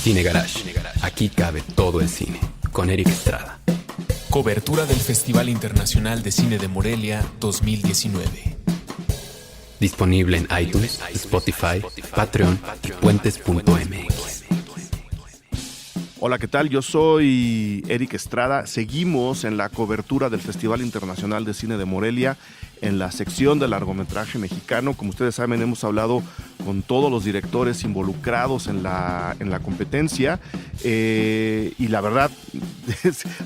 Cine Garage. Aquí cabe todo el cine. Con Eric Estrada. Cobertura del Festival Internacional de Cine de Morelia 2019. Disponible en iTunes, Spotify, Patreon y puentes.mx. Hola, ¿qué tal? Yo soy Eric Estrada. Seguimos en la cobertura del Festival Internacional de Cine de Morelia en la sección de largometraje mexicano. Como ustedes saben, hemos hablado con todos los directores involucrados en la competencia y la verdad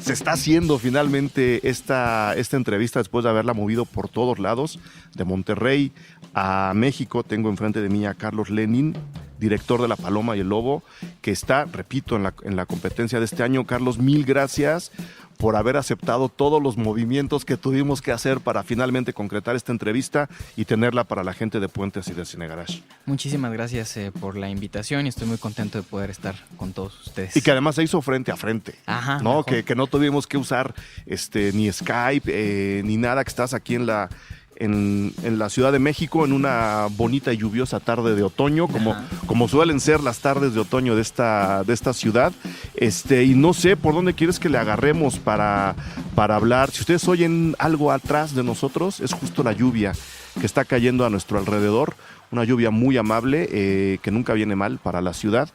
se está haciendo finalmente esta entrevista después de haberla movido por todos lados, de Monterrey a México. Tengo enfrente de mí a Carlos Lenin, director de La Paloma y el Lobo, que está, repito, en la competencia de este año. Carlos, mil gracias por haber aceptado todos los movimientos que tuvimos que hacer para finalmente concretar esta entrevista y tenerla para la gente de Puentes y de Cine Garage. Muchísimas gracias por la invitación y estoy muy contento de poder estar con todos ustedes. Y que además se hizo frente a frente. Ajá, ¿no? Que no tuvimos que usar ni Skype ni nada, que estás aquí en la Ciudad de México en una bonita y lluviosa tarde de otoño, como suelen ser las tardes de otoño de esta ciudad. Y no sé por dónde quieres que le agarremos para hablar. Si ustedes oyen algo atrás de nosotros, es justo la lluvia que está cayendo a nuestro alrededor. Una lluvia muy amable, que nunca viene mal para la ciudad.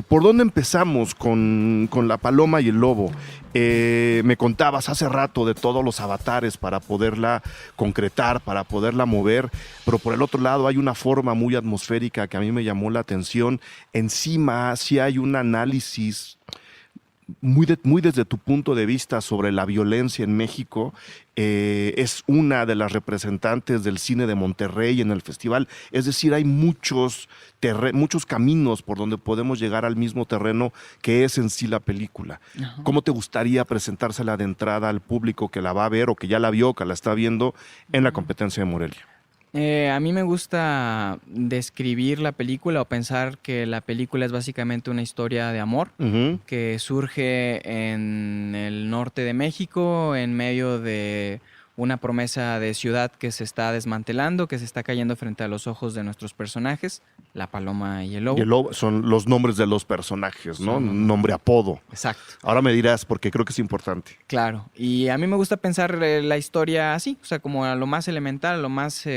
¿Por dónde empezamos con La Paloma y el Lobo? Me contabas hace rato de todos los avatares para poderla concretar, para poderla mover, pero por el otro lado hay una forma muy atmosférica que a mí me llamó la atención. Encima sí hay un análisis muy desde tu punto de vista sobre la violencia en México. Es una de las representantes del cine de Monterrey en el festival. Es decir, hay muchos caminos por donde podemos llegar al mismo terreno que es en sí la película. Ajá. ¿Cómo te gustaría presentársela de entrada al público que la va a ver o que ya la vio, que la está viendo en la competencia de Morelia? A mí me gusta describir la película o pensar que la película es básicamente una historia de amor que surge en el norte de México en medio de una promesa de ciudad que se está desmantelando, que se está cayendo frente a los ojos de nuestros personajes, La Paloma y el Lobo. Y el Lobo son los nombres de los personajes, ¿no? Nombre, apodo. Exacto. Ahora me dirás, porque creo que es importante. Claro, y a mí me gusta pensar la historia así, o sea, como a lo más elemental, lo más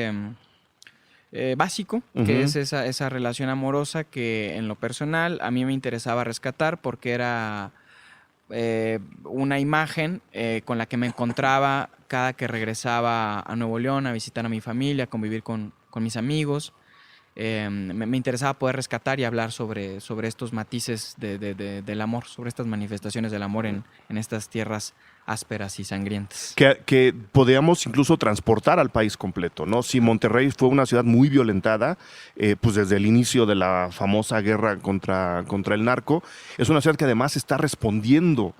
básico, que es esa relación amorosa que en lo personal a mí me interesaba rescatar porque era una imagen con la que me encontraba cada que regresaba a Nuevo León a visitar a mi familia, a convivir con mis amigos. Me interesaba poder rescatar y hablar sobre estos matices del amor, sobre estas manifestaciones del amor en estas tierras ásperas y sangrientas. Que podíamos incluso transportar al país completo, ¿no? Si Monterrey fue una ciudad muy violentada, pues desde el inicio de la famosa guerra contra el narco, es una ciudad que además está respondiendo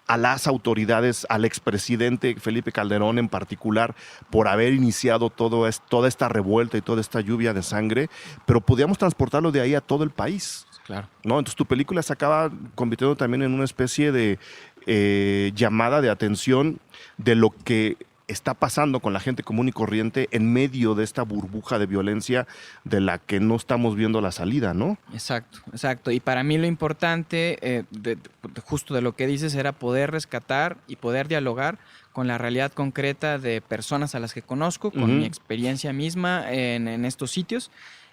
a las autoridades, al expresidente Felipe Calderón en particular, por haber iniciado toda esta revuelta y toda esta lluvia de sangre, pero podíamos transportarlo de ahí a todo el país. Claro. ¿No? Entonces tu película se acaba convirtiendo también en una especie de llamada de atención de lo que está pasando con la gente común y corriente en medio de esta burbuja de violencia de la que no estamos viendo la salida, ¿no? Exacto. Y para mí lo importante, justo de lo que dices, era poder rescatar y poder dialogar con la realidad concreta de personas a las que conozco, con mi experiencia misma en estos sitios,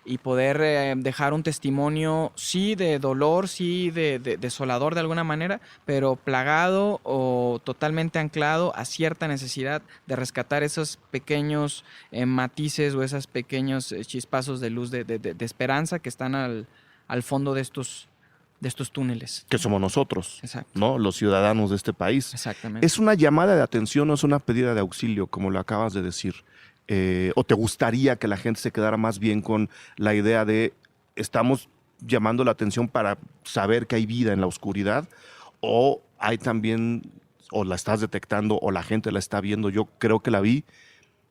y poder dejar un testimonio, sí, de dolor, sí, de desolador de alguna manera, pero plagado o totalmente anclado a cierta necesidad de rescatar esos pequeños matices o esos pequeños chispazos de luz de esperanza que están al fondo de estos túneles. Que somos nosotros, exacto, ¿no? Los ciudadanos de este país. Exactamente. ¿Es una llamada de atención o es una pedida de auxilio, como lo acabas de decir? ¿O te gustaría que la gente se quedara más bien con la idea de estamos llamando la atención para saber que hay vida en la oscuridad? ¿O hay también, o la estás detectando, o la gente la está viendo? Yo creo que la vi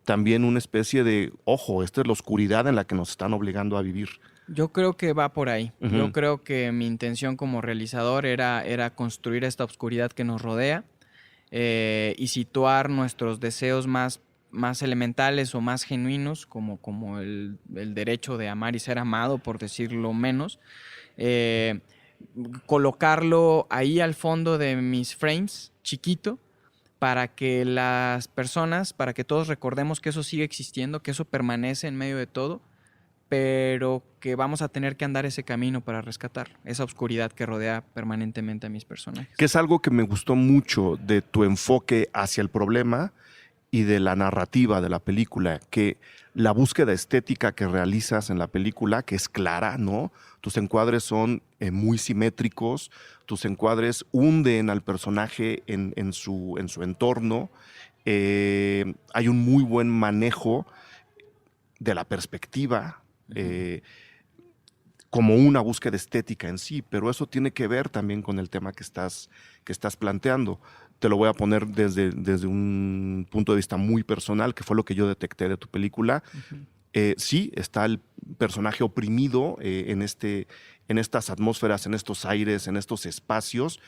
también una especie de, ojo, esta es la oscuridad en la que nos están obligando a vivir. Yo creo que va por ahí. Yo creo que mi intención como realizador era construir esta oscuridad que nos rodea y situar nuestros deseos más elementales o más genuinos, como el derecho de amar y ser amado, por decirlo menos, colocarlo ahí al fondo de mis frames, chiquito, para que las personas, para que todos recordemos que eso sigue existiendo, que eso permanece en medio de todo, pero que vamos a tener que andar ese camino para rescatar esa oscuridad que rodea permanentemente a mis personajes. Que es algo que me gustó mucho de tu enfoque hacia el problema y de la narrativa de la película, que la búsqueda estética que realizas en la película, que es clara, ¿no? Tus encuadres son muy simétricos, tus encuadres hunden al personaje en su entorno, hay un muy buen manejo de la perspectiva, como una búsqueda estética en sí, pero eso tiene que ver también con el tema que estás planteando. Te lo voy a poner desde un punto de vista muy personal, que fue lo que yo detecté de tu película. Sí, está el personaje oprimido en estas atmósferas, en estos aires, en estos espacios,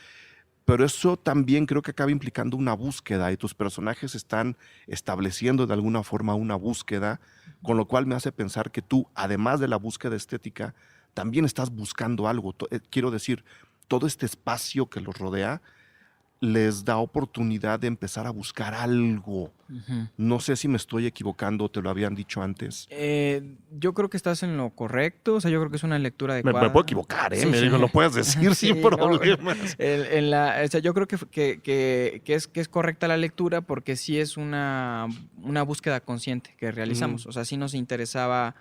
pero eso también creo que acaba implicando una búsqueda y tus personajes están estableciendo de alguna forma una búsqueda, con lo cual me hace pensar que tú, además de la búsqueda estética, también estás buscando algo. Quiero decir, todo este espacio que los rodea les da oportunidad de empezar a buscar algo. No sé si me estoy equivocando, te lo habían dicho antes. Yo creo que estás en lo correcto, o sea, yo creo que es una lectura adecuada. Me puedo equivocar, ¿eh? Sí, Me lo puedes decir sin problemas. O sea, yo creo que es correcta la lectura porque sí es una búsqueda consciente que realizamos. O sea, sí nos interesaba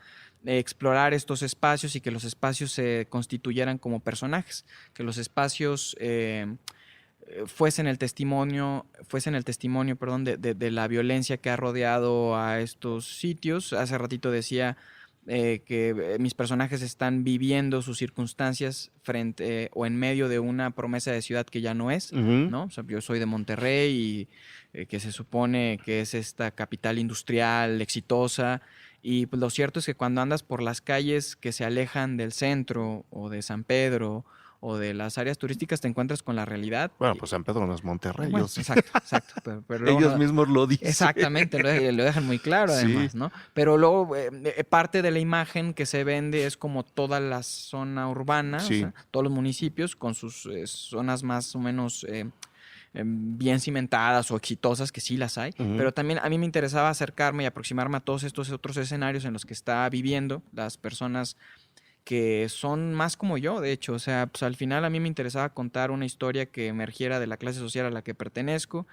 explorar estos espacios y que los espacios se constituyeran como personajes, que los espacios fuesen el testimonio, perdón, de la violencia que ha rodeado a estos sitios. Hace ratito decía que mis personajes están viviendo sus circunstancias frente o en medio de una promesa de ciudad que ya no es, ¿no? O sea, yo soy de Monterrey y que se supone que es esta capital industrial exitosa. Y pues lo cierto es que cuando andas por las calles que se alejan del centro o de San Pedro o de las áreas turísticas, te encuentras con la realidad. Bueno, pues San Pedro no es Monterrey. Bueno, Sí. Exacto. Pero Ellos mismos lo dicen. Exactamente, lo dejan muy claro además, Sí. ¿no? Pero luego parte de la imagen que se vende es como toda la zona urbana, Sí. o sea, todos los municipios con sus zonas más o menos bien cimentadas o exitosas, que sí las hay, pero también a mí me interesaba acercarme y aproximarme a todos estos otros escenarios en los que está viviendo las personas que son más como yo, de hecho. O sea, pues al final a mí me interesaba contar una historia que emergiera de la clase social a la que pertenezco,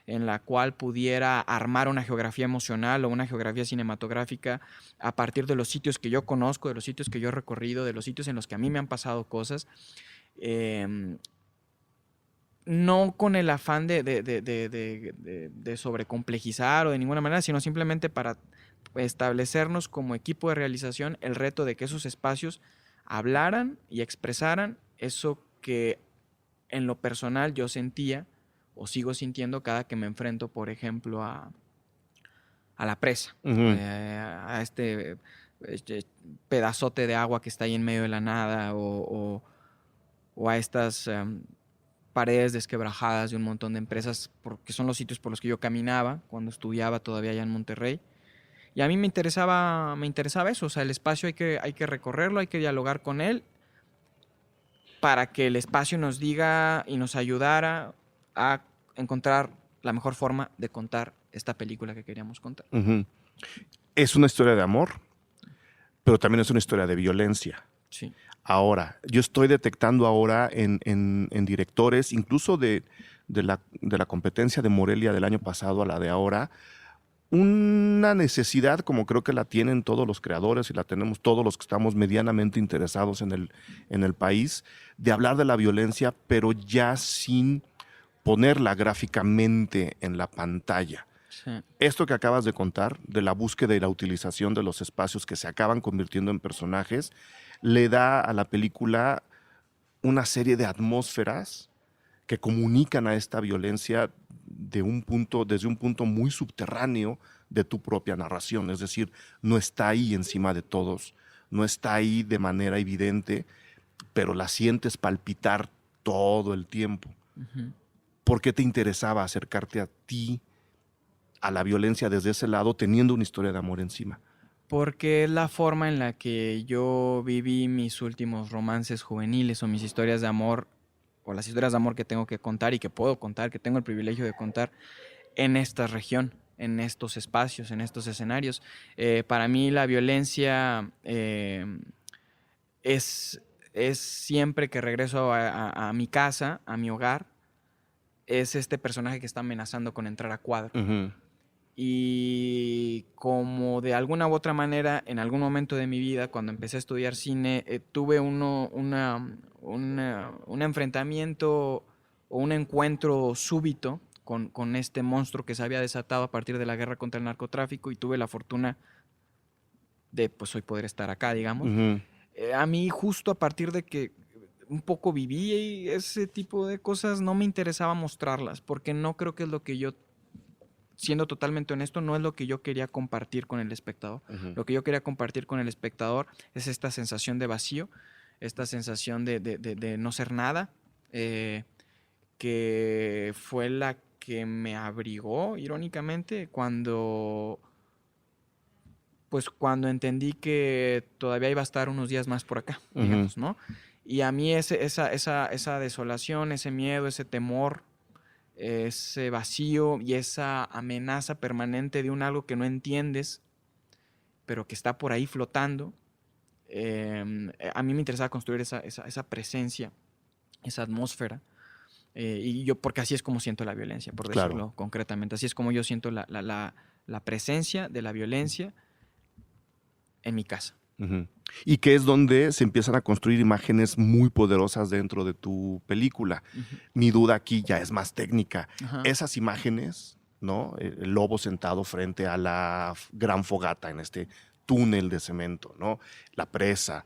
en la cual pudiera armar una geografía emocional o una geografía cinematográfica a partir de los sitios que yo conozco, de los sitios que yo he recorrido, de los sitios en los que a mí me han pasado cosas. No con el afán de sobrecomplejizar o de ninguna manera, sino simplemente para establecernos como equipo de realización el reto de que esos espacios hablaran y expresaran eso que en lo personal yo sentía o sigo sintiendo cada que me enfrento, por ejemplo, a la presa, a este pedazote de agua que está ahí en medio de la nada o a estas paredes desquebrajadas de un montón de empresas, porque son los sitios por los que yo caminaba cuando estudiaba todavía allá en Monterrey. Y a mí me interesaba eso, o sea, el espacio hay que recorrerlo, hay que dialogar con él para que el espacio nos diga y nos ayudara a encontrar la mejor forma de contar esta película que queríamos contar. Es una historia de amor, pero también es una historia de violencia. Sí. Ahora, yo estoy detectando ahora en directores, incluso de la competencia de Morelia del año pasado a la de ahora, una necesidad, como creo que la tienen todos los creadores y la tenemos todos los que estamos medianamente interesados en el país, de hablar de la violencia, pero ya sin ponerla gráficamente en la pantalla. Sí. Esto que acabas de contar, de la búsqueda y la utilización de los espacios que se acaban convirtiendo en personajes, le da a la película una serie de atmósferas que comunican a esta violencia desde un punto muy subterráneo de tu propia narración. Es decir, no está ahí encima de todos, no está ahí de manera evidente, pero la sientes palpitar todo el tiempo. ¿Por qué te interesaba acercarte a ti, a la violencia desde ese lado, teniendo una historia de amor encima? Porque es la forma en la que yo viví mis últimos romances juveniles o mis historias de amor, o las historias de amor que tengo que contar y que puedo contar, que tengo el privilegio de contar en esta región, en estos espacios, en estos escenarios. Para mí la violencia es siempre que regreso a mi casa, a mi hogar, es este personaje que está amenazando con entrar a cuadro. Ujú. Y como de alguna u otra manera, en algún momento de mi vida, cuando empecé a estudiar cine, tuve un enfrentamiento o un encuentro súbito con este monstruo que se había desatado a partir de la guerra contra el narcotráfico, y tuve la fortuna de, pues, hoy poder estar acá, digamos. Ujú. A mí, justo a partir de que un poco viví ese tipo de cosas, no me interesaba mostrarlas, porque no creo que es lo que yo, siendo totalmente honesto, no es lo que yo quería compartir con el espectador. Ujú. Lo que yo quería compartir con el espectador es esta sensación de vacío, esta sensación de no ser nada, que fue la que me abrigó, irónicamente, cuando entendí que todavía iba a estar unos días más por acá, Ujú. digamos, ¿no? Y a mí esa desolación, ese miedo, ese temor, ese vacío y esa amenaza permanente de un algo que no entiendes, pero que está por ahí flotando, a mí me interesaba construir esa presencia, esa atmósfera. Y yo, porque así es como siento la violencia, por Claro. decirlo concretamente. Así es como yo siento la presencia de la violencia en mi casa. Ujú. Y que es donde se empiezan a construir imágenes muy poderosas dentro de tu película. Ujú. Mi duda aquí ya es más técnica. Ajá. Esas imágenes, ¿no? El lobo sentado frente a la gran fogata en este túnel de cemento, ¿no? La presa,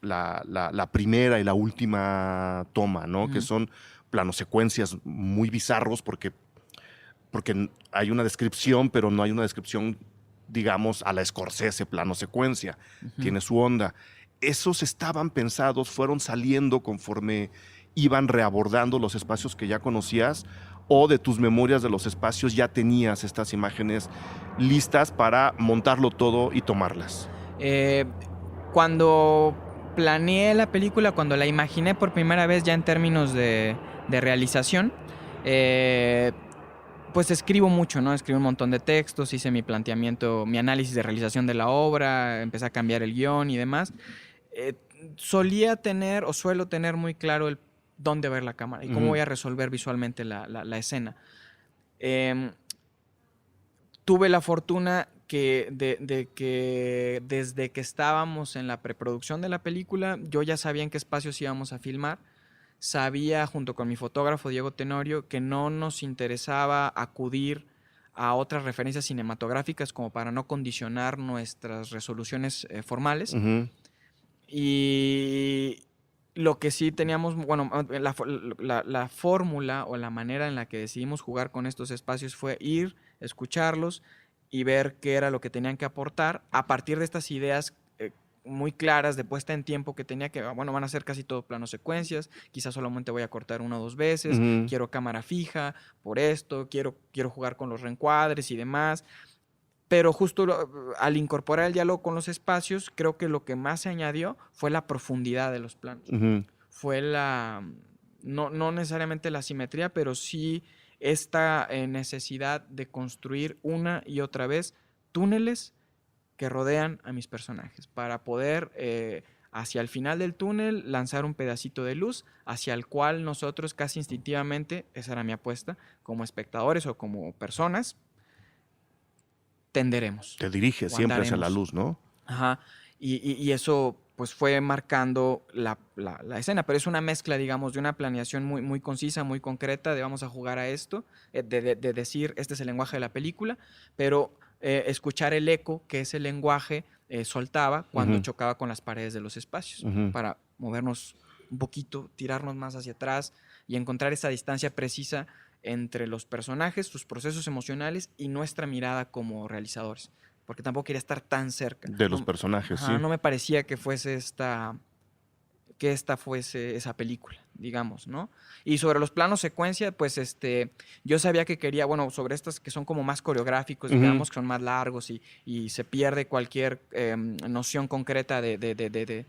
la primera y la última toma, ¿no? Ujú. Que son planosecuencias muy bizarros porque hay una descripción, pero no hay una descripción, digamos, a la Scorsese, plano secuencia. Ujú. Tiene su onda. Esos estaban pensados, fueron saliendo conforme iban reabordando los espacios que ya conocías, o de tus memorias de los espacios ya tenías estas imágenes listas para montarlo todo y tomarlas. Cuando planeé la película, cuando la imaginé por primera vez ya en términos de realización, pues escribo mucho, ¿no? Escribo un montón de textos, hice mi planteamiento, mi análisis de realización de la obra, empecé a cambiar el guión y demás. Solía tener o suelo tener muy claro el dónde ver la cámara y cómo voy a resolver visualmente la escena. Tuve la fortuna de que desde que estábamos en la preproducción de la película, yo ya sabía en qué espacios íbamos a filmar. Sabía, junto con mi fotógrafo Diego Tenorio, que no nos interesaba acudir a otras referencias cinematográficas como para no condicionar nuestras resoluciones formales. Uh-huh. Y lo que sí teníamos, bueno, la fórmula o la manera en la que decidimos jugar con estos espacios fue ir, escucharlos y ver qué era lo que tenían que aportar a partir de estas ideas muy claras de puesta en tiempo que tenía que, bueno, van a ser casi todo planos secuencias, quizás solamente voy a cortar 1 o 2 veces, quiero cámara fija, por esto, quiero jugar con los reencuadres y demás. Pero justo al incorporar el diálogo con los espacios, creo que lo que más se añadió fue la profundidad de los planos. Fue no necesariamente la simetría, pero sí esta necesidad de construir una y otra vez túneles que rodean a mis personajes para poder hacia el final del túnel lanzar un pedacito de luz hacia el cual nosotros casi instintivamente, esa era mi apuesta, como espectadores o como personas, tenderemos. Te diriges siempre hacia la luz, ¿no? Ajá. Y eso pues fue marcando la escena, pero es una mezcla, digamos, de una planeación muy, muy concisa, muy concreta, de vamos a jugar a esto, de decir, este es el lenguaje de la película, pero escuchar el eco que ese lenguaje soltaba cuando chocaba con las paredes de los espacios, para movernos un poquito, tirarnos más hacia atrás y encontrar esa distancia precisa entre los personajes, sus procesos emocionales y nuestra mirada como realizadores, porque tampoco quería estar tan cerca de los personajes. Ajá, sí. No me parecía que fuese esta que esta fuese esa película, digamos, ¿no? Y sobre los planos secuencia, pues yo sabía que quería, bueno, sobre estas que son como más coreográficos, digamos, que son más largos y se pierde cualquier noción concreta de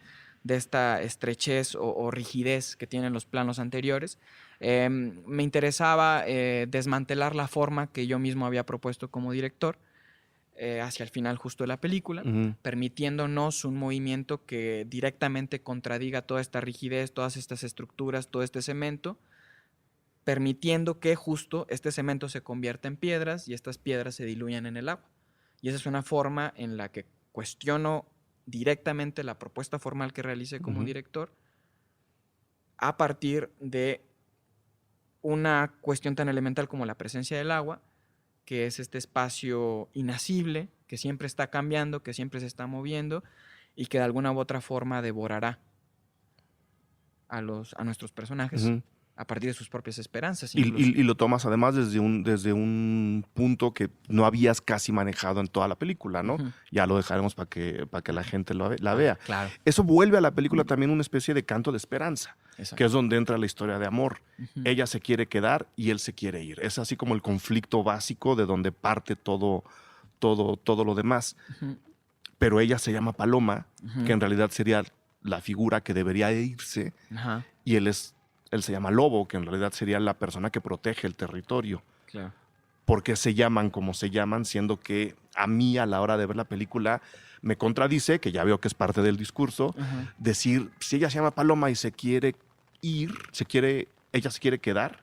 esta estrechez o rigidez que tienen los planos anteriores. Me interesaba desmantelar la forma que yo mismo había propuesto como director hacia el final justo de la película, permitiéndonos un movimiento que directamente contradiga toda esta rigidez, todas estas estructuras, todo este cemento, permitiendo que justo este cemento se convierta en piedras y estas piedras se diluyan en el agua. Y esa es una forma en la que cuestiono directamente la propuesta formal que realicé como director a partir de una cuestión tan elemental como la presencia del agua, que es este espacio inasible, que siempre está cambiando, que siempre se está moviendo y que de alguna u otra forma devorará a nuestros personajes a partir de sus propias esperanzas. Y lo tomas además desde un punto que no habías casi manejado en toda la película, ¿no? Ya lo dejaremos para que la gente la vea. Claro. Eso vuelve a la película también una especie de canto de esperanza. Exacto. Que es donde entra la historia de amor. Ella se quiere quedar y él se quiere ir. Es así como el conflicto básico de donde parte todo lo demás. Pero ella se llama Paloma, que en realidad sería la figura que debería irse, y él se llama Lobo, que en realidad sería la persona que protege el territorio. Claro. Porque se llaman como se llaman, siendo que a mí a la hora de ver la película me contradice, que ya veo que es parte del discurso, decir, si ella se llama Paloma y se quiere ir, ella se quiere quedar,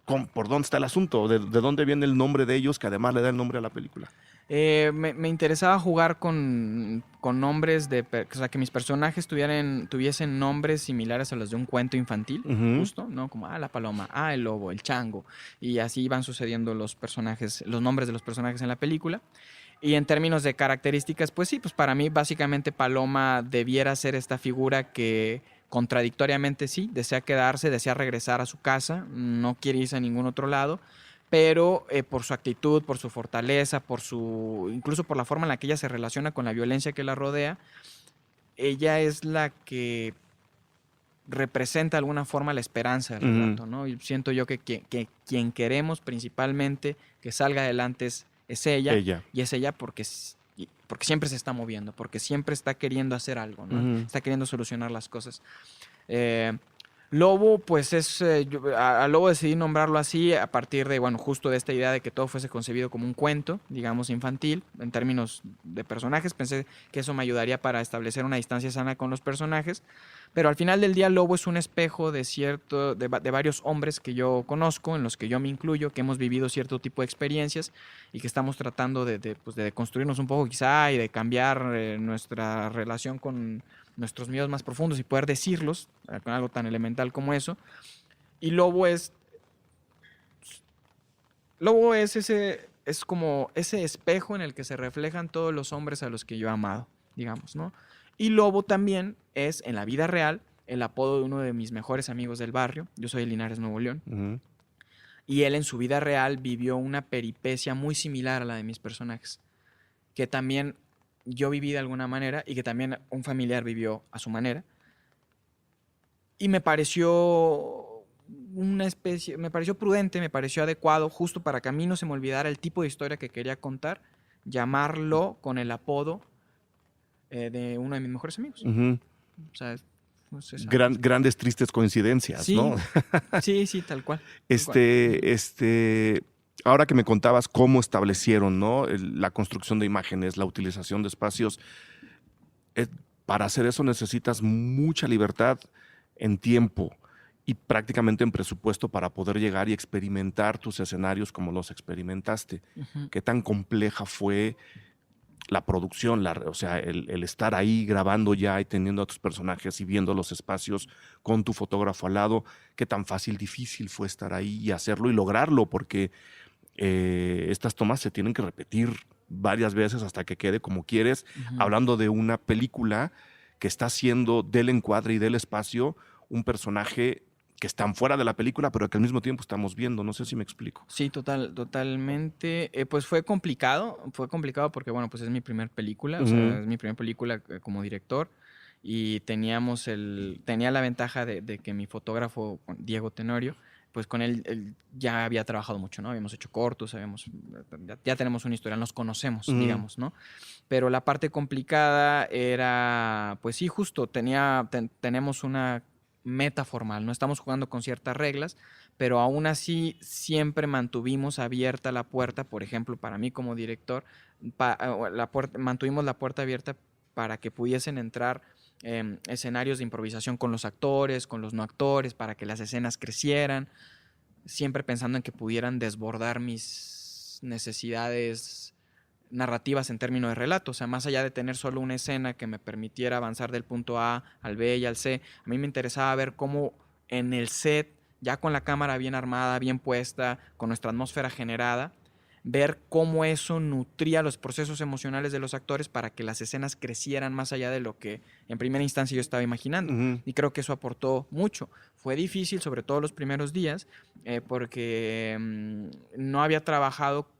¿por dónde está el asunto? ¿De dónde viene el nombre de ellos, que además le da el nombre a la película? Me interesaba jugar con nombres o sea, que mis personajes tuviesen nombres similares a los de un cuento infantil, justo, ¿no? Como, la paloma, el lobo, el chango, y así iban sucediendo los nombres de los personajes en la película. Y en términos de características, pues sí, pues para mí básicamente Paloma debiera ser esta figura que contradictoriamente sí, desea quedarse, desea regresar a su casa, no quiere irse a ningún otro lado, pero por su actitud, por su fortaleza, incluso por la forma en la que ella se relaciona con la violencia que la rodea, ella es la que representa de alguna forma la esperanza del relato, ¿no? Y siento yo que quien queremos principalmente que salga adelante es ella. Y es ella porque siempre se está moviendo, porque siempre está queriendo hacer algo, ¿no? Está queriendo solucionar las cosas. Lobo, pues a Lobo decidí nombrarlo así a partir de, bueno, justo de esta idea de que todo fuese concebido como un cuento, digamos, infantil, en términos de personajes. Pensé que eso me ayudaría para establecer una distancia sana con los personajes, pero al final del día Lobo es un espejo de varios hombres que yo conozco, en los que yo me incluyo, que hemos vivido cierto tipo de experiencias y que estamos tratando de construirnos un poco quizá y de cambiar nuestra relación con nuestros miedos más profundos y poder decirlos con algo tan elemental como eso. Y Lobo es como ese espejo en el que se reflejan todos los hombres a los que yo he amado, digamos, ¿no? Y Lobo también es, en la vida real, el apodo de uno de mis mejores amigos del barrio. Yo soy de Linares, Nuevo León. Y él en su vida real vivió una peripecia muy similar a la de mis personajes, que también yo viví de alguna manera y que también un familiar vivió a su manera. Y me pareció prudente, me pareció adecuado, justo para que a mí no se me olvidara el tipo de historia que quería contar, llamarlo con el apodo de uno de mis mejores amigos. O sea, grandes tristes coincidencias, sí, ¿no? sí, tal cual. Ahora que me contabas cómo establecieron, ¿no?, la construcción de imágenes, la utilización de espacios, para hacer eso necesitas mucha libertad en tiempo y prácticamente en presupuesto para poder llegar y experimentar tus escenarios como los experimentaste. ¿Qué tan compleja fue la producción, o sea, el estar ahí grabando ya y teniendo a tus personajes y viendo los espacios con tu fotógrafo al lado? ¿Qué tan difícil fue estar ahí y hacerlo y lograrlo? Porque estas tomas se tienen que repetir varias veces hasta que quede como quieres, hablando de una película que está haciendo del encuadre y del espacio un personaje que están fuera de la película, pero que al mismo tiempo estamos viendo. No sé si me explico. Sí, totalmente. Pues fue complicado porque, bueno, pues es mi primer película, o sea, es mi primera película como director. y tenía la ventaja de que mi fotógrafo, Diego Tenorio, pues con él ya había trabajado mucho, ¿no? Habíamos hecho cortos, ya tenemos una historia, nos conocemos, digamos, ¿no? Pero la parte complicada era, pues sí, justo, tenemos una meta formal, no estamos jugando con ciertas reglas, pero aún así siempre mantuvimos abierta la puerta, por ejemplo, para mí como director, mantuvimos la puerta abierta para que pudiesen entrar escenarios de improvisación con los actores, con los no actores, para que las escenas crecieran, siempre pensando en que pudieran desbordar mis necesidades narrativas en términos de relato. O sea, más allá de tener solo una escena que me permitiera avanzar del punto A al B y al C, a mí me interesaba ver cómo en el set, ya con la cámara bien armada, bien puesta, con nuestra atmósfera generada, ver cómo eso nutría los procesos emocionales de los actores para que las escenas crecieran más allá de lo que en primera instancia yo estaba imaginando. Y creo que eso aportó mucho. Fue difícil, sobre todo los primeros días, porque no había trabajado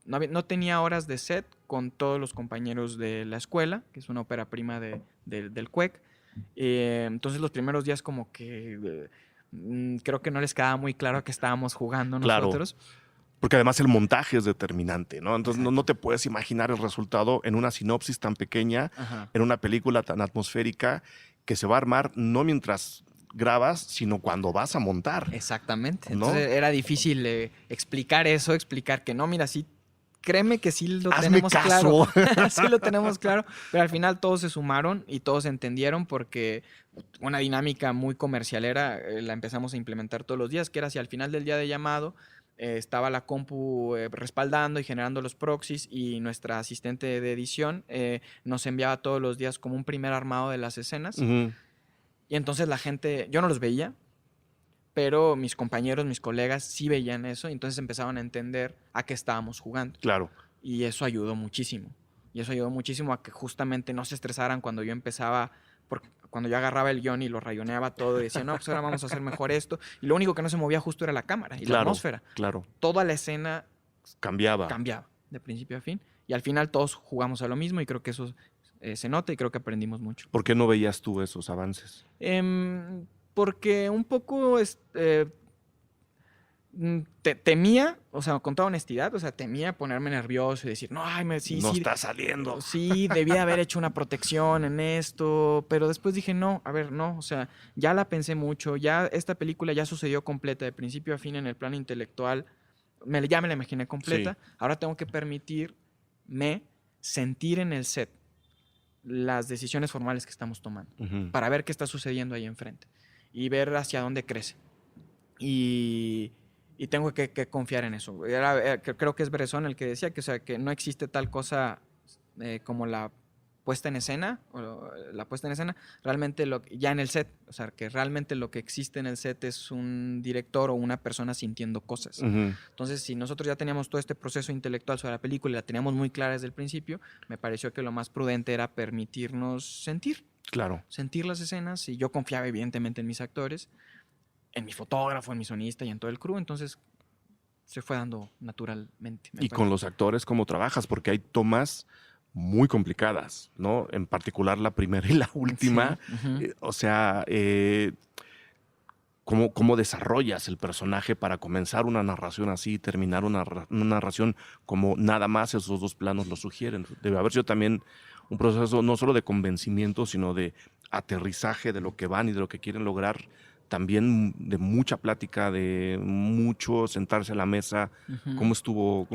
no tenía horas de set con todos los compañeros de la escuela, que es una ópera prima del CUEC. Entonces los primeros días como que creo que no les quedaba muy claro que estábamos jugando nosotros. Claro. Porque además el montaje es determinante, ¿no? Entonces no te puedes imaginar el resultado en una sinopsis tan pequeña, en una película tan atmosférica, que se va a armar no mientras grabas, sino cuando vas a montar. Exactamente. ¿No? Entonces era difícil explicar que no, mira, sí, créeme que sí lo Hazme tenemos caso. claro. Sí lo tenemos claro, pero al final todos se sumaron y todos entendieron porque una dinámica muy comercialera la empezamos a implementar todos los días, que era si al final del día de llamado estaba la compu respaldando y generando los proxies y nuestra asistente de edición nos enviaba todos los días como un primer armado de las escenas. Y entonces la gente, yo no los veía, pero mis compañeros, mis colegas sí veían eso y entonces empezaban a entender a qué estábamos jugando. Claro. Y eso ayudó muchísimo. Y eso ayudó muchísimo a que justamente no se estresaran cuando yo empezaba, porque cuando yo agarraba el guión y lo rayoneaba todo y decía, no, pues ahora vamos a hacer mejor esto. Y lo único que no se movía justo era la cámara y la atmósfera. Claro. Toda la escena Cambiaba de principio a fin. Y al final todos jugamos a lo mismo y creo que eso se nota y creo que aprendimos mucho. ¿Por qué no veías tú esos avances? Porque un poco temía, o sea, con toda honestidad, o sea, temía ponerme nervioso y decir, no, sí, no sí. está saliendo. Sí, debía haber hecho una protección en esto, pero después dije, no, a ver, no, o sea, ya la pensé mucho, ya esta película ya sucedió completa, de principio a fin en el plano intelectual, ya me la imaginé completa, sí. Ahora tengo que permitirme sentir en el set las decisiones formales que estamos tomando, para ver qué está sucediendo ahí enfrente y ver hacia dónde crece. Y tengo que confiar en eso. Creo que es Bresson el que decía que, o sea, que no existe tal cosa como la puesta en escena, o la puesta en escena, realmente ya en el set, o sea, que realmente lo que existe en el set es un director o una persona sintiendo cosas. Entonces, si nosotros ya teníamos todo este proceso intelectual sobre la película y la teníamos muy clara desde el principio, me pareció que lo más prudente era permitirnos sentir. Claro. Sentir las escenas, y yo confiaba evidentemente en mis actores, en mi fotógrafo, en mi sonista y en todo el crew, entonces se fue dando naturalmente. Y con los actores, ¿cómo trabajas? Porque hay tomas muy complicadas, ¿no? En particular la primera y la última. Sí. O sea, ¿cómo desarrollas el personaje para comenzar una narración así y terminar una narración como nada más esos dos planos lo sugieren? Debe haber sido también un proceso no solo de convencimiento, sino de aterrizaje de lo que van y de lo que quieren lograr, también de mucha plática, de mucho sentarse a la mesa. ¿Cómo estuvo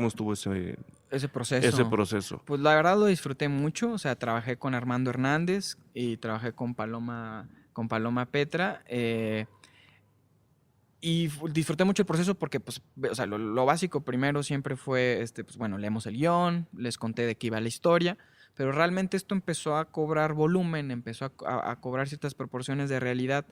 ese proceso? Pues la verdad lo disfruté mucho. O sea, trabajé con Armando Hernández y trabajé con Paloma Petra. Y disfruté mucho el proceso porque, pues, o sea, lo básico primero siempre fue, pues, bueno, leemos el guión, les conté de qué iba la historia, pero realmente esto empezó a cobrar volumen, empezó a cobrar ciertas proporciones de realidad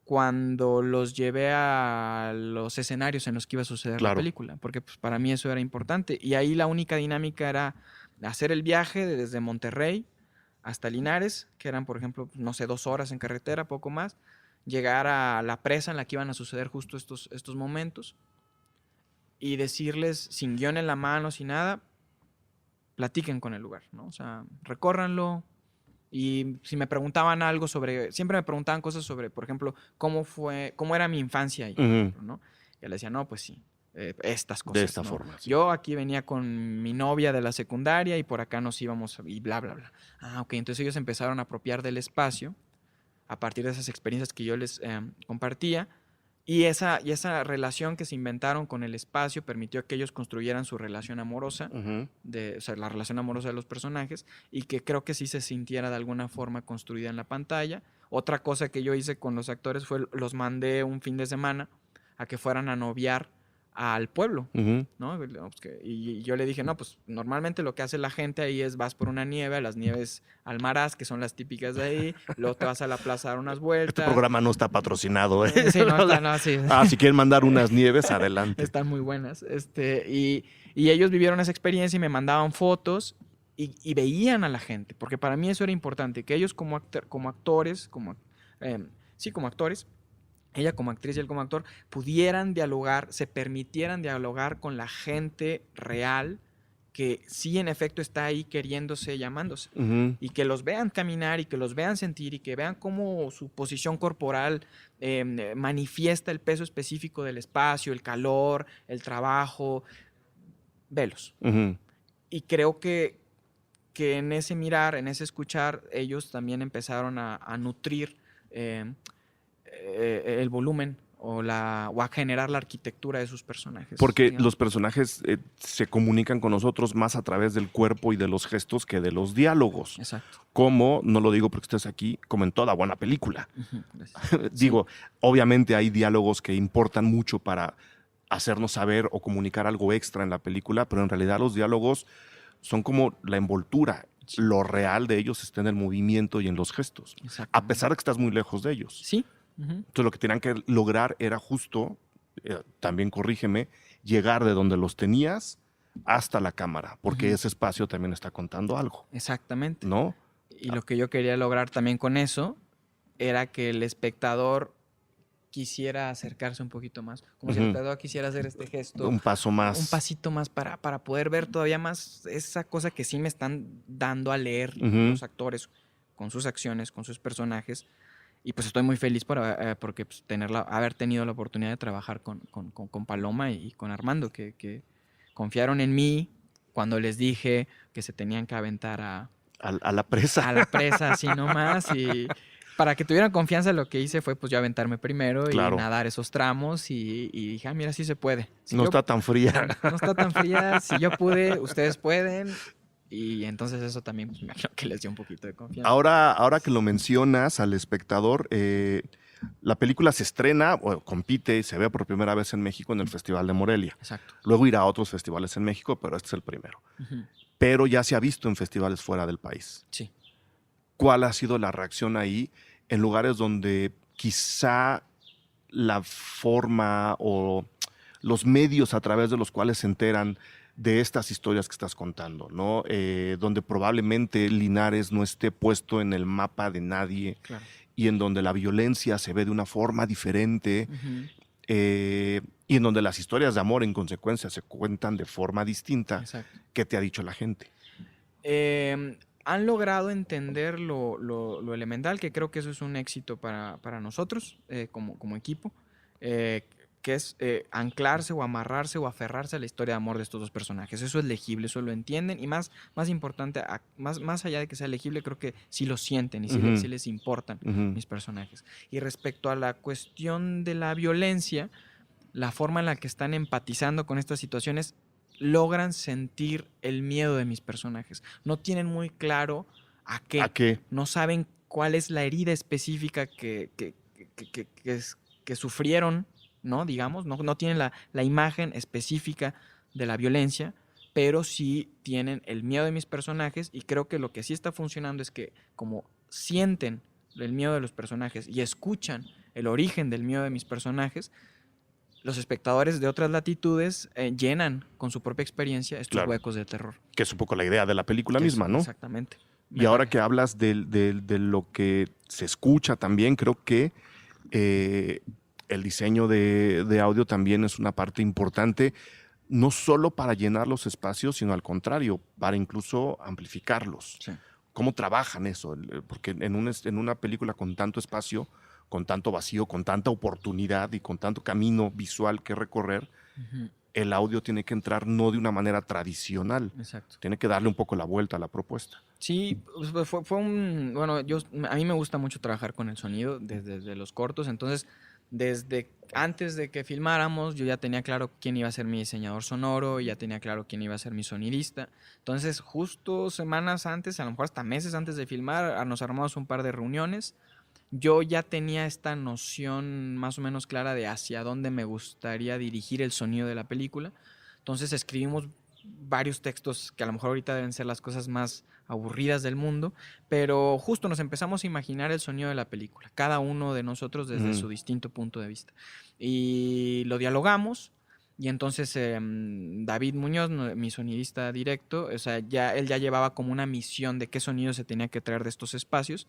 cuando los llevé a los escenarios en los que iba a suceder la película, porque pues, para mí eso era importante. Y ahí la única dinámica era hacer el viaje desde Monterrey hasta Linares, que eran, por ejemplo, no sé, 2 horas en carretera, poco más, llegar a la presa en la que iban a suceder justo estos momentos y decirles, sin guión en la mano, sin nada, platiquen con el lugar, ¿no? O sea, recórranlo, Y si me preguntaban algo siempre me preguntaban cosas sobre, por ejemplo, cómo era mi infancia ahí, ¿no? Y le decía, no, pues sí, estas cosas. De esta ¿no? forma. Sí. Yo aquí venía con mi novia de la secundaria y por acá nos íbamos y bla, bla, bla. Ah, ok, entonces ellos empezaron a apropiar del espacio a partir de esas experiencias que yo les compartía. Y esa relación que se inventaron con el espacio permitió que ellos construyeran su relación amorosa, o sea, la relación amorosa de los personajes, y que creo que sí se sintiera de alguna forma construida en la pantalla. Otra cosa que yo hice con los actores fue los mandé un fin de semana a que fueran a noviar al pueblo, ¿no? Y yo le dije, no, pues normalmente lo que hace la gente ahí es vas por una nieve, a las nieves Almaraz, que son las típicas de ahí, luego te vas a la plaza a dar unas vueltas. Este programa no está patrocinado, ¿eh? Sí, sí. Si quieren mandar unas nieves, adelante. Están muy buenas. Y ellos vivieron esa experiencia y me mandaban fotos y veían a la gente, porque para mí eso era importante, que ellos como actores, como actores, ella como actriz y él como actor, pudieran dialogar, se permitieran dialogar con la gente real que sí en efecto está ahí queriéndose, llamándose. Y que los vean caminar y que los vean sentir y que vean cómo su posición corporal manifiesta el peso específico del espacio, el calor, el trabajo. Velos. Y creo que en ese mirar, en ese escuchar, ellos también empezaron a nutrir el volumen o a generar la arquitectura de sus personajes. Porque digamos. los personajes se comunican con nosotros más a través del cuerpo y de los gestos que de los diálogos. Exacto. Como, no lo digo porque estés aquí, como en toda buena película. Digo, Sí. obviamente hay diálogos que importan mucho para hacernos saber o comunicar algo extra en la película, pero en realidad los diálogos son como la envoltura. Sí. Lo real de ellos está en el movimiento y en los gestos, a pesar de que estás muy lejos de ellos. Sí. Entonces lo que tenían que lograr era justo, también corrígeme, llegar de donde los tenías hasta la cámara, porque ese espacio también está contando algo. Exactamente. ¿No? Y lo que yo quería lograr también con eso era que el espectador quisiera acercarse un poquito más, como si el espectador quisiera hacer este gesto. Un paso más. Un pasito más para poder ver todavía más esa cosa que sí me están dando a leer los actores con sus acciones, con sus personajes. Y pues estoy muy feliz porque pues, haber tenido la oportunidad de trabajar con Paloma y con Armando, que confiaron en mí cuando les dije que se tenían que aventar a la presa. A la presa, así nomás. Y para que tuvieran confianza, lo que hice fue pues yo aventarme primero y nadar esos tramos. Y dije, mira, sí se puede. No está tan fría. No está tan fría. Si yo pude, ustedes pueden. Y entonces eso también pues, me imagino que les dio un poquito de confianza. Ahora que lo mencionas al espectador, la película se estrena, o compite y se ve por primera vez en México en el Festival de Morelia. Exacto. Luego irá a otros festivales en México, pero este es el primero. Pero ya se ha visto en festivales fuera del país. Sí. ¿Cuál ha sido la reacción ahí en lugares donde quizá la forma o los medios a través de los cuales se enteran de estas historias que estás contando, ¿no? Donde probablemente Linares no esté puesto en el mapa de nadie, claro, y en donde la violencia se ve de una forma diferente, y en donde las historias de amor en consecuencia se cuentan de forma distinta. Exacto. ¿Qué te ha dicho la gente? Han logrado entender lo elemental, que creo que eso es un éxito para nosotros como equipo, que es anclarse o amarrarse o aferrarse a la historia de amor de estos dos personajes. Eso es legible, eso lo entienden y más importante, más allá de que sea legible, creo que sí lo sienten y sí les importan mis personajes. Y respecto a la cuestión de la violencia, la forma en la que están empatizando con estas situaciones, logran sentir el miedo de mis personajes. No tienen muy claro a qué. No saben cuál es la herida específica que sufrieron, ¿no? Digamos, no tienen la imagen específica de la violencia, pero sí tienen el miedo de mis personajes, y creo que lo que sí está funcionando es que como sienten el miedo de los personajes y escuchan el origen del miedo de mis personajes, los espectadores de otras latitudes llenan con su propia experiencia estos huecos de terror. Que es un poco la idea de la película misma, ¿no? Exactamente. Y ahora que hablas de lo que se escucha también, creo que el diseño de audio también es una parte importante, no solo para llenar los espacios, sino al contrario, para incluso amplificarlos. Sí. cómo trabajan eso, porque en una película con tanto espacio, con tanto vacío, con tanta oportunidad y con tanto camino visual que recorrer, el audio tiene que entrar no de una manera tradicional. Exacto. Tiene que darle un poco la vuelta a la propuesta. Sí, pues fue un... Bueno, a mí me gusta mucho trabajar con el sonido desde los cortos, entonces desde antes de que filmáramos yo ya tenía claro quién iba a ser mi diseñador sonoro, ya tenía claro quién iba a ser mi sonidista. Entonces justo semanas antes, a lo mejor hasta meses antes de filmar, nos armamos un par de reuniones. Yo ya tenía esta noción más o menos clara de hacia dónde me gustaría dirigir el sonido de la película. Entonces escribimos varios textos que a lo mejor ahorita deben ser las cosas más aburridas del mundo, pero justo nos empezamos a imaginar el sonido de la película, cada uno de nosotros desde su distinto punto de vista. Y lo dialogamos. Y entonces David Muñoz, mi sonidista directo, o sea, él ya llevaba como una misión de qué sonido se tenía que traer de estos espacios.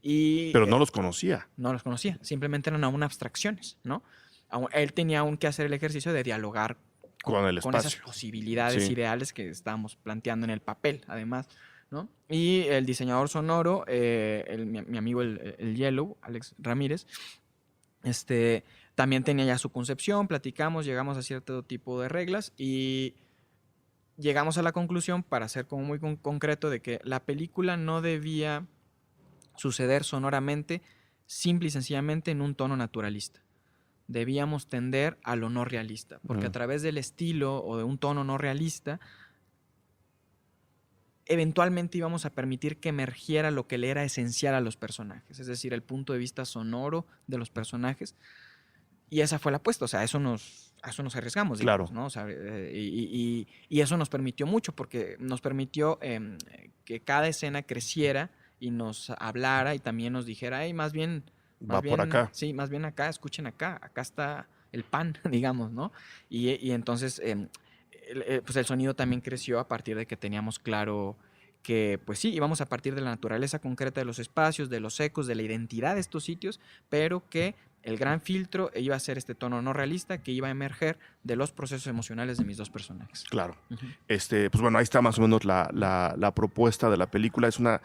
Pero no los conocía. No los conocía, simplemente eran aún abstracciones, ¿no? Él tenía aún que hacer el ejercicio de dialogar con el espacio, esas posibilidades ideales que estábamos planteando en el papel, además, ¿no? Y el diseñador sonoro, mi amigo el Yellow, Alex Ramírez, también tenía ya su concepción, platicamos, llegamos a cierto tipo de reglas y llegamos a la conclusión, para ser como muy concreto, de que la película no debía suceder sonoramente, simple y sencillamente en un tono naturalista. Debíamos tender a lo no realista, porque a través del estilo o de un tono no realista, eventualmente íbamos a permitir que emergiera lo que le era esencial a los personajes, es decir, el punto de vista sonoro de los personajes. Y esa fue la apuesta, o sea, a eso nos arriesgamos, digamos, claro, ¿no? O sea, y eso nos permitió mucho, porque nos permitió que cada escena creciera y nos hablara y también nos dijera, hey, más bien por acá. Sí, más bien acá, escuchen acá está el pan, digamos, ¿no? Y entonces, pues el sonido también creció a partir de que teníamos claro que, pues sí, íbamos a partir de la naturaleza concreta de los espacios, de los ecos, de la identidad de estos sitios, pero que el gran filtro iba a ser este tono no realista que iba a emerger de los procesos emocionales de mis dos personajes. Claro. Pues bueno, ahí está más o menos la propuesta de la película. Es una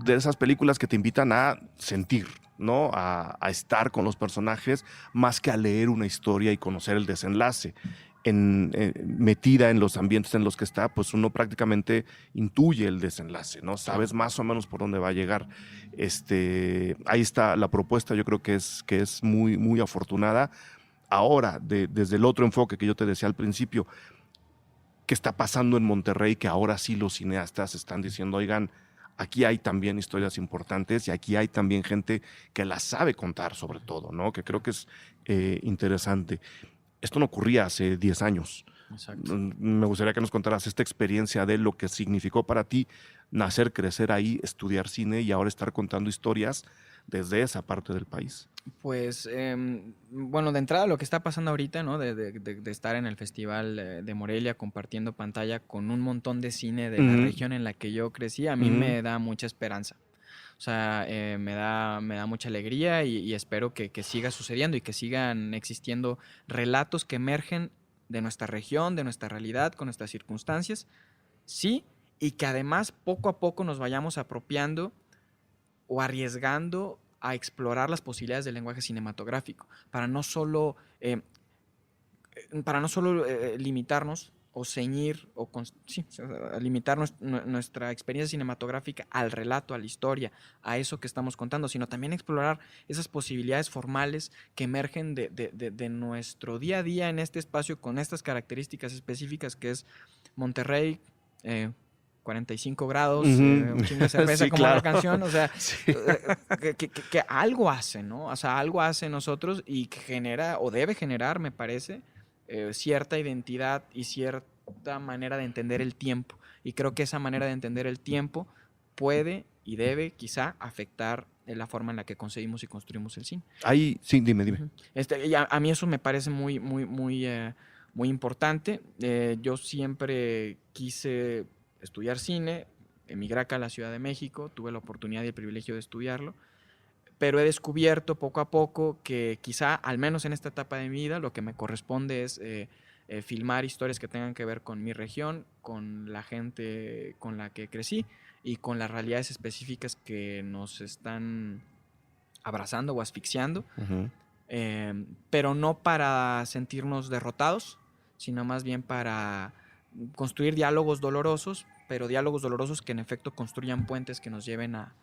de esas películas que te invitan a sentir, ¿no? A estar con los personajes más que a leer una historia y conocer el desenlace. Metida en los ambientes en los que está, pues uno prácticamente intuye el desenlace, ¿no? Sabes más o menos por dónde va a llegar. Ahí está la propuesta, yo creo que es muy, muy afortunada. Ahora, desde el otro enfoque que yo te decía al principio, ¿qué está pasando en Monterrey? Que ahora sí los cineastas están diciendo, oigan, aquí hay también historias importantes y aquí hay también gente que las sabe contar, sobre todo, ¿no? Que creo que es interesante. Esto no ocurría hace 10 años. Exacto. Me gustaría que nos contaras esta experiencia de lo que significó para ti nacer, crecer ahí, estudiar cine y ahora estar contando historias desde esa parte del país. Pues, bueno, de entrada lo que está pasando ahorita, ¿no? De estar en el Festival de Morelia compartiendo pantalla con un montón de cine de la región en la que yo crecí, a mí me da mucha esperanza. O sea, me da mucha alegría y espero que siga sucediendo y que sigan existiendo relatos que emergen de nuestra región, de nuestra realidad, con nuestras circunstancias, sí, y que además poco a poco nos vayamos apropiando o arriesgando a explorar las posibilidades del lenguaje cinematográfico, para no solo limitarnos o ceñir o limitar nuestra experiencia cinematográfica al relato, a la historia, a eso que estamos contando, sino también explorar esas posibilidades formales que emergen de nuestro día a día en este espacio con estas características específicas que es Monterrey, 45 grados, un chingo de cerveza, como la canción, o sea, que algo hace, ¿no? O sea, algo hace en nosotros y que genera, o debe generar, me parece, cierta identidad y cierta manera de entender el tiempo. Y creo que esa manera de entender el tiempo puede y debe quizá afectar la forma en la que concebimos y construimos el cine. Ahí, sí, dime. A mí eso me parece muy, muy, muy, muy importante. Yo siempre quise estudiar cine, emigré acá a la Ciudad de México, tuve la oportunidad y el privilegio de estudiarlo, pero he descubierto poco a poco que quizá, al menos en esta etapa de mi vida, lo que me corresponde es filmar historias que tengan que ver con mi región, con la gente con la que crecí y con las realidades específicas que nos están abrazando o asfixiando, pero no para sentirnos derrotados, sino más bien para construir diálogos dolorosos, pero diálogos dolorosos que en efecto construyan puentes que nos lleven a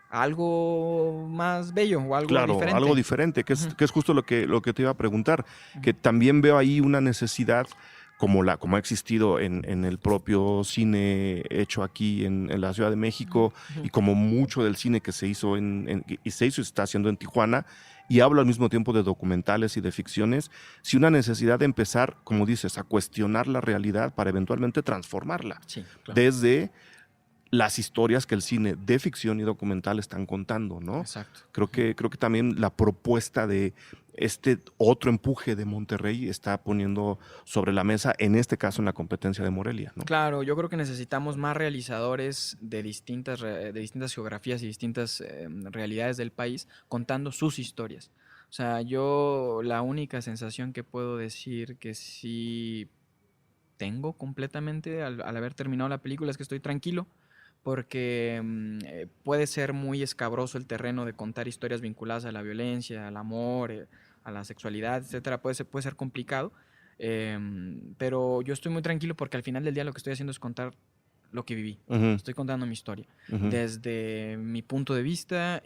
algo más bello o algo claro, diferente. algo diferente, que es justo lo que te iba a preguntar, que también veo ahí una necesidad como ha existido en el propio cine hecho aquí en la Ciudad de México y como mucho del cine que se hizo y se está haciendo en Tijuana, y hablo al mismo tiempo de documentales y de ficciones, sí una necesidad de empezar, como dices, a cuestionar la realidad para eventualmente transformarla. Sí, claro. Desde las historias que el cine de ficción y documental están contando, ¿no? Exacto. Creo que también la propuesta de este otro empuje de Monterrey está poniendo sobre la mesa, en este caso en la competencia de Morelia, ¿no? Claro, yo creo que necesitamos más realizadores de distintas geografías y distintas realidades del país contando sus historias. O sea, yo la única sensación que puedo decir que sí tengo completamente al haber terminado la película es que estoy tranquilo, porque puede ser muy escabroso el terreno de contar historias vinculadas a la violencia, al amor, a la sexualidad, etcétera. Puede ser complicado, pero yo estoy muy tranquilo porque al final del día lo que estoy haciendo es contar lo que viví. Estoy contando mi historia desde mi punto de vista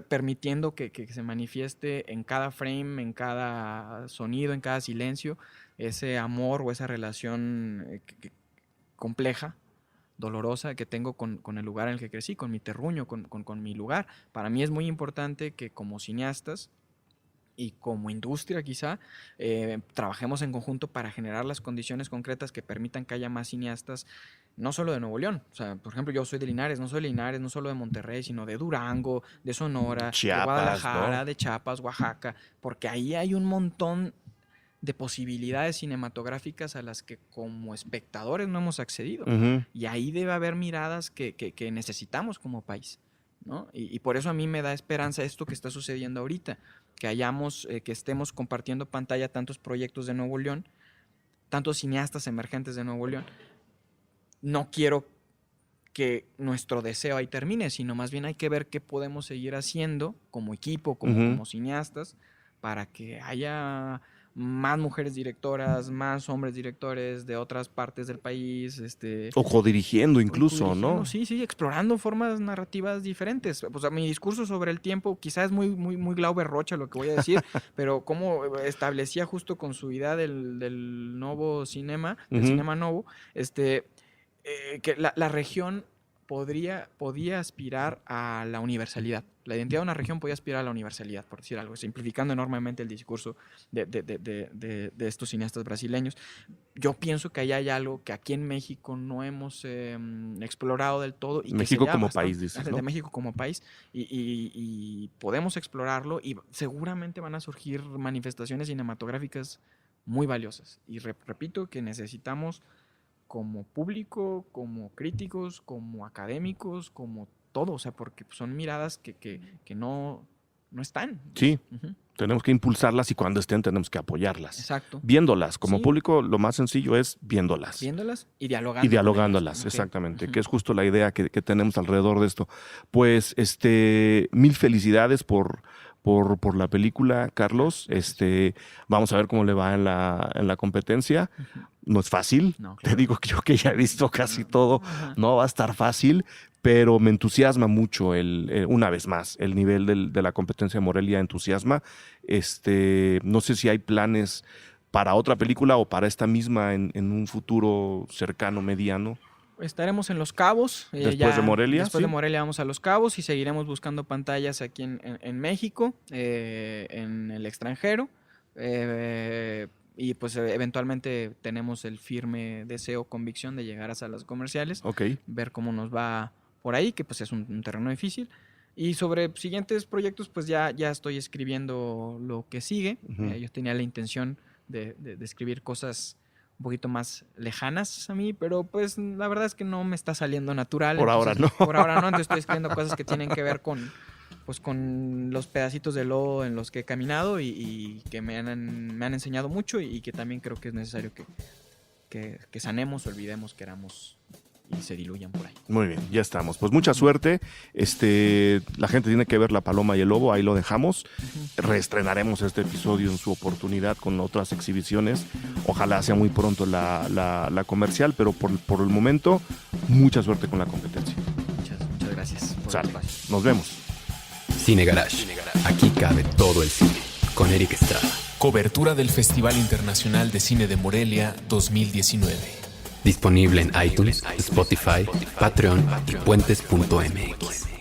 permitiendo que se manifieste en cada frame, en cada sonido, en cada silencio, ese amor o esa relación compleja, dolorosa que tengo con el lugar en el que crecí, con mi terruño, con mi lugar. Para mí es muy importante que como cineastas y como industria quizá, trabajemos en conjunto para generar las condiciones concretas que permitan que haya más cineastas, no solo de Nuevo León. O sea, por ejemplo, yo soy de Linares, no solo de Monterrey, sino de Durango, de Sonora, Chiapas, de Guadalajara, ¿no? de Chiapas, Oaxaca, porque ahí hay un montón de posibilidades cinematográficas a las que como espectadores no hemos accedido. Y ahí debe haber miradas que necesitamos como país, ¿no? Y por eso a mí me da esperanza esto que está sucediendo ahorita, que estemos compartiendo pantalla tantos proyectos de Nuevo León, tantos cineastas emergentes de Nuevo León. No quiero que nuestro deseo ahí termine, sino más bien hay que ver qué podemos seguir haciendo como equipo, como cineastas, para que haya más mujeres directoras, más hombres directores de otras partes del país. O codirigiendo incluso, ¿no? Sí, explorando formas narrativas diferentes. O sea, mi discurso sobre el tiempo quizás es muy Glauber Rocha lo que voy a decir, pero como establecía justo con su idea del nuevo cinema, del cinema nuevo, que la región podía aspirar a la universalidad. La identidad de una región podía aspirar a la universalidad, por decir algo, simplificando enormemente el discurso de estos cineastas brasileños. Yo pienso que ahí hay algo que aquí en México no hemos explorado del todo. Y México que como bastante, país, dices, ¿no? De México como país, y podemos explorarlo, y seguramente van a surgir manifestaciones cinematográficas muy valiosas. Y repito que necesitamos, como público, como críticos, como académicos, como todo, o sea, porque son miradas que no están. Sí, tenemos que impulsarlas y cuando estén tenemos que apoyarlas. Exacto. Viéndolas. Como público, lo más sencillo es viéndolas. Viéndolas y dialogando. Y dialogándolas, exactamente, que es justo la idea que tenemos alrededor de esto. Pues, mil felicidades por la película, Carlos. Vamos a ver cómo le va en la competencia. No es fácil. No, claro. Te digo que yo que ya he visto casi todo, no va a estar fácil, pero me entusiasma mucho una vez más, el nivel de la competencia de Morelia entusiasma. No sé si hay planes para otra película o para esta misma en un futuro cercano, mediano. Estaremos en Los Cabos. Después de Morelia. Después de Morelia vamos a Los Cabos y seguiremos buscando pantallas aquí en México, en el extranjero. Y pues eventualmente tenemos el firme deseo, convicción de llegar a salas comerciales. Ver cómo nos va por ahí, que pues es un terreno difícil. Y sobre siguientes proyectos, pues ya estoy escribiendo lo que sigue. Yo tenía la intención de escribir cosas un poquito más lejanas a mí, pero pues la verdad es que no me está saliendo natural. Por ahora no. Por ahora no, entonces estoy escribiendo cosas que tienen que ver con pues con los pedacitos de lodo en los que he caminado y que me han enseñado mucho y que también creo que es necesario que sanemos, olvidemos, queramos y se diluyan por ahí. Muy bien, ya estamos. Pues mucha suerte. La gente tiene que ver La Paloma y el Lobo, ahí lo dejamos. Reestrenaremos este episodio en su oportunidad con otras exhibiciones. Ojalá sea muy pronto la comercial, pero por el momento, mucha suerte con la competencia. Muchas gracias por el espacio. Nos vemos. Cine Garage. Aquí cabe todo el cine. Con Eric Estrada. Cobertura del Festival Internacional de Cine de Morelia 2019. Disponible en iTunes, Spotify, Patreon y puentes.mx.